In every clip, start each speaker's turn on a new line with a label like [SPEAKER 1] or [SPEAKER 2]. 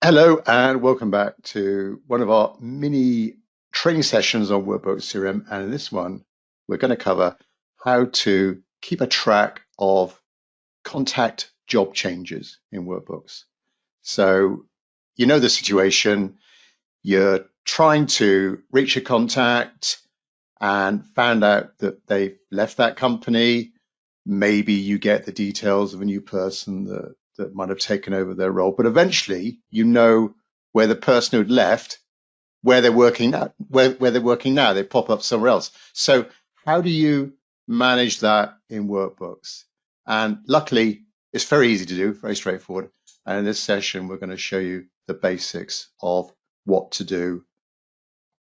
[SPEAKER 1] Hello and welcome back to one of our mini training sessions on Workbooks CRM. And in this one, we're going to cover how to keep a track of contact job changes in Workbooks. So you know the situation, you're trying to reach a contact and found out that they've left that company. Maybe you get the details of a new person that might have taken over their role, but eventually you know where the person who'd left, where they're working now, where they're working now, they pop up somewhere else. So how do you manage that in Workbooks? And luckily, it's very easy to do, very straightforward. And in this session, we're going to show you the basics of what to do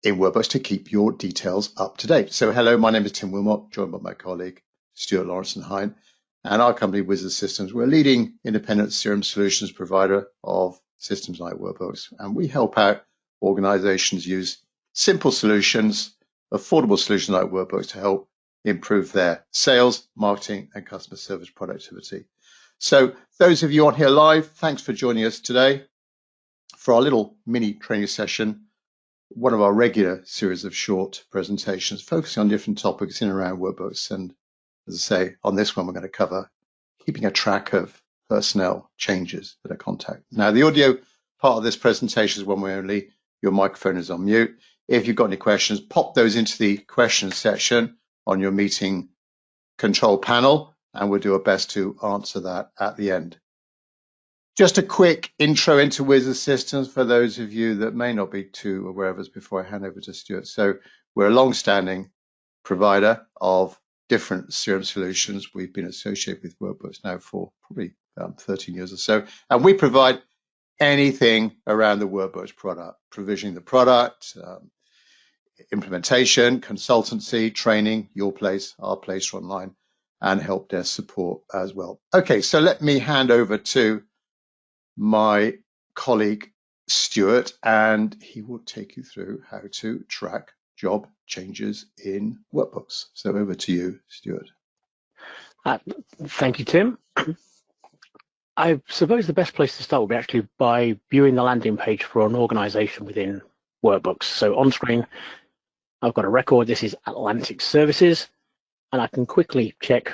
[SPEAKER 1] in Workbooks to keep your details up to date. So hello, my name is Tim Wilmot, joined by my colleague, Stuart Lawrence-Hine, and our company, Wizard Systems. We're a leading independent CRM solutions provider of systems like Workbooks, and we help out organizations use simple solutions, affordable solutions like Workbooks to help improve their sales, marketing, and customer service productivity. So those of you on here live, thanks for joining us today for our little mini training session, one of our regular series of short presentations focusing on different topics in and around Workbooks. And as I say, on this one, we're going to cover keeping a track of personnel changes at a contact. Now, the audio part of this presentation is one way only. Your microphone is on mute. If you've got any questions, pop those into the questions section on your meeting control panel, and we'll do our best to answer that at the end. Just a quick intro into Wizard Systems for those of you that may not be too aware of us before I hand over to Stuart. So we're a long-standing provider of different CRM solutions. We've been associated with Workbooks now for probably 13 years or so. And we provide anything around the Workbooks product, provisioning the product, implementation, consultancy, training, your place, our place online, and help desk support as well. Okay, so let me hand over to my colleague Stuart, and he will take you through how to track job changes in Workbooks. So over to you, Stuart.
[SPEAKER 2] Thank you, Tim. I suppose the best place to start would be actually by viewing the landing page for an organization within Workbooks. So on screen, I've got a record. This is Atlantic Services, and I can quickly check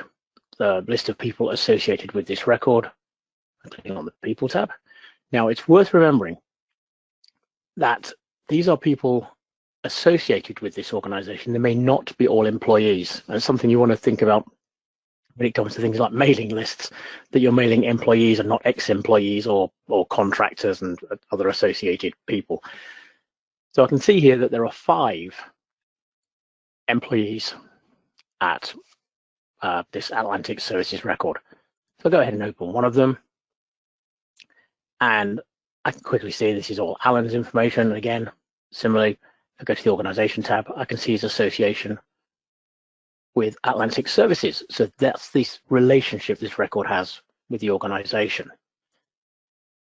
[SPEAKER 2] the list of people associated with this record. Clicking on the People tab. Now, it's worth remembering that these are people associated with this organization. They may not be all employees. And it's something you want to think about when it comes to things like mailing lists, that you're mailing employees and not ex-employees or contractors and other associated people. So I can see here that there are 5 employees at this Atlantic Services record. So I'll go ahead and open one of them. And I can quickly see this is all Alan's information. Again, similarly, if I go to the organization tab, I can see his association with Atlantic Services. So that's this relationship this record has with the organization.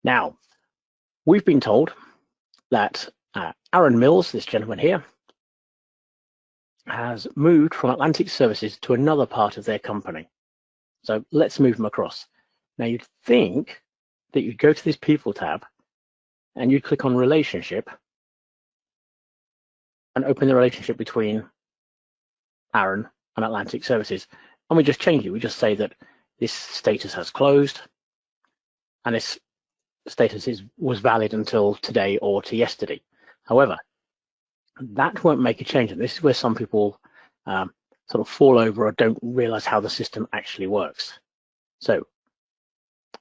[SPEAKER 2] Now, we've been told that Aaron Mills, this gentleman here, has moved from Atlantic Services to another part of their company. So let's move him across. Now, you'd think that you'd go to this People tab and you'd click on Relationship and open the relationship between Aaron and Atlantic Services. And we just change it. We just say that this status has closed and this status was valid until today or to yesterday. However, that won't make a change. And this is where some people sort of fall over or don't realize how the system actually works. So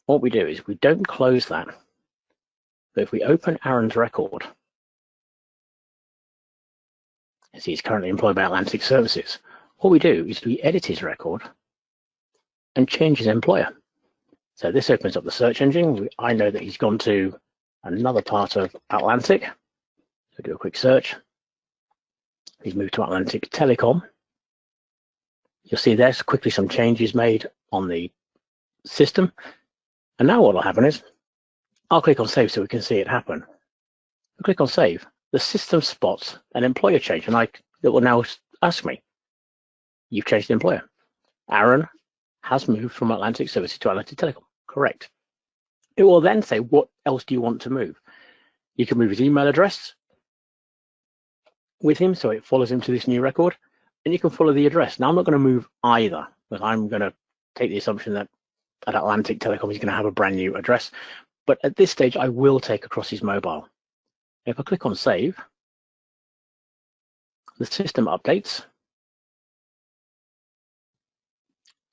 [SPEAKER 2] what we do is we don't close that. But if we open Aaron's record, as he's currently employed by Atlantic Services, what we do is we edit his record and change his employer. So this opens up the search engine. I know that he's gone to another part of Atlantic. So do a quick search. He's moved to Atlantic Telecom. You'll see there's quickly some changes made on the system. And now what will happen is I'll click on Save so we can see it happen. I click on Save. The system spots an employer change, and it will now ask me, you've changed the employer. Aaron has moved from Atlantic Services to Atlantic Telecom. Correct. It will then say, what else do you want to move? You can move his email address with him, so it follows him to this new record, and you can follow the address. Now, I'm not going to move either, because I'm going to take the assumption that at Atlantic Telecom, he's going to have a brand new address. But at this stage, I will take across his mobile. If I click on save, the system updates.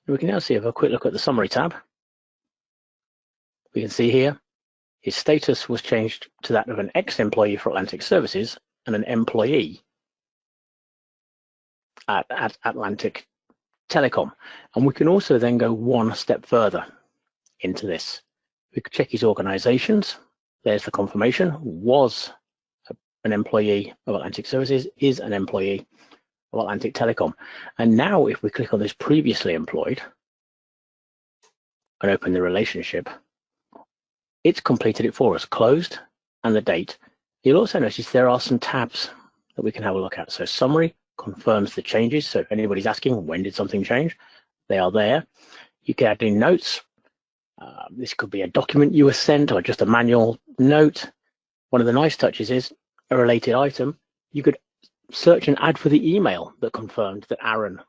[SPEAKER 2] We can now see, if a quick look at the summary tab, we can see here his status was changed to that of an ex-employee for Atlantic Services and an employee at Atlantic Telecom. And we can also then go one step further into this. We could check his organizations. There's the confirmation. Was an employee of Atlantic Services, is an employee of Atlantic Telecom. And now if we click on this previously employed and open the relationship, it's completed it for us, closed, and the date. You'll also notice there are some tabs that we can have a look at. So summary confirms the changes. So if anybody's asking, when did something change? They are there. You can add in notes. This could be a document you were sent or just a manual note. One of the nice touches is a related item. You could search and add for the email that confirmed that Aaron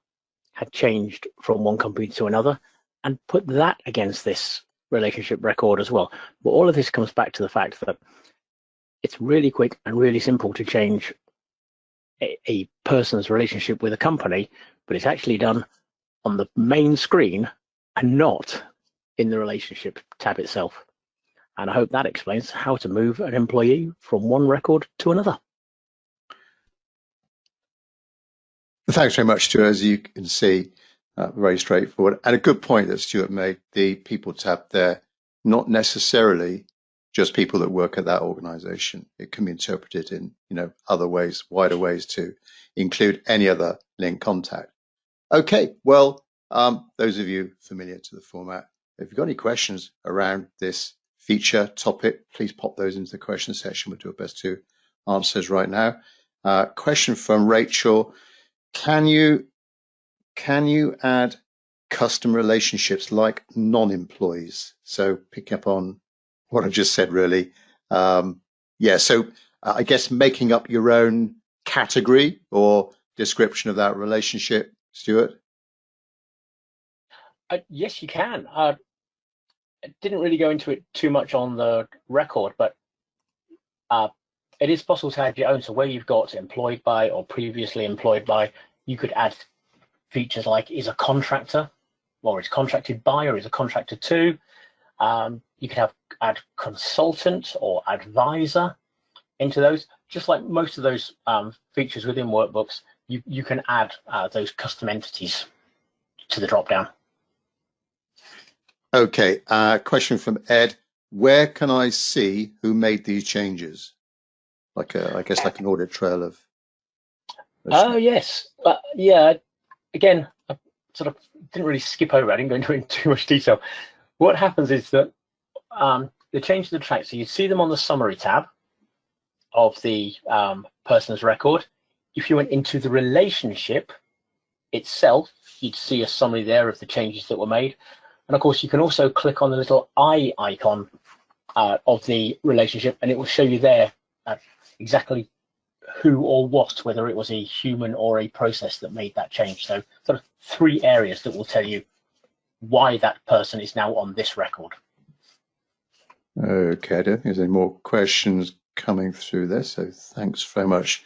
[SPEAKER 2] had changed from one company to another and put that against this relationship record as well. But all of this comes back to the fact that it's really quick and really simple to change a person's relationship with a company, but it's actually done on the main screen and not in the relationship tab itself. And I hope that explains how to move an employee from one record to another.
[SPEAKER 1] Thanks very much, Stuart. As you can see, very straightforward. And a good point that Stuart made, the people tab there, not necessarily just people that work at that organization. It can be interpreted in, other ways, wider ways to include any other link contact. Okay, well, those of you familiar to the format, if you've got any questions around this feature topic, please pop those into the question section. We'll do our best to answer those right now. Question from Rachel. Can you add custom relationships like non-employees? So pick up on what I just said, really. So I guess making up your own category or description of that relationship, Stuart?
[SPEAKER 2] Yes, you can. I didn't really go into it too much on the record, but it is possible to add your own. So where you've got employed by or previously employed by, you could add features like is a contractor, or is contracted by, or is a contractor to. You could add consultant or advisor into those. Just like most of those features within Workbooks, you can add those custom entities to the drop-down.
[SPEAKER 1] Okay, question from Ed. Where can I see who made these changes? I guess like an audit trail of.
[SPEAKER 2] Oh, yes. Again, I sort of didn't really skip over. I didn't go into it in too much detail. What happens is that the change to the track, so you see them on the summary tab of the person's record. If you went into the relationship itself, you'd see a summary there of the changes that were made. And of course, you can also click on the little eye icon of the relationship, and it will show you there exactly who or what, whether it was a human or a process that made that change. So sort of 3 areas that will tell you why that person is now on this record.
[SPEAKER 1] Okay, I don't think there's any more questions coming through there, so thanks very much.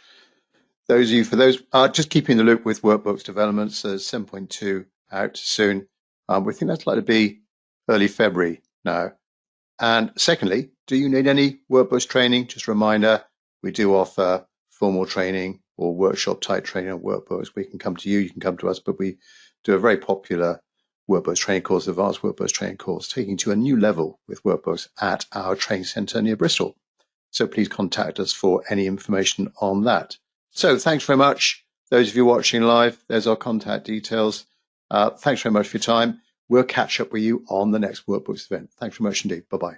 [SPEAKER 1] Those of you, for those, just keeping the loop with Workbooks developments, 7.2 out soon. We think that's likely to be early February now. And secondly, do you need any Workbooks training? Just a reminder, we do offer formal training or workshop type training on Workbooks. We can come to you, you can come to us, but we do a very popular Workbooks training course, advanced Workbooks training course, taking you to a new level with Workbooks at our training centre near Bristol. So please contact us for any information on that. So thanks very much. Those of you watching live, there's our contact details. Thanks very much for your time. We'll catch up with you on the next Workbooks event. Thanks very much indeed. Bye-bye.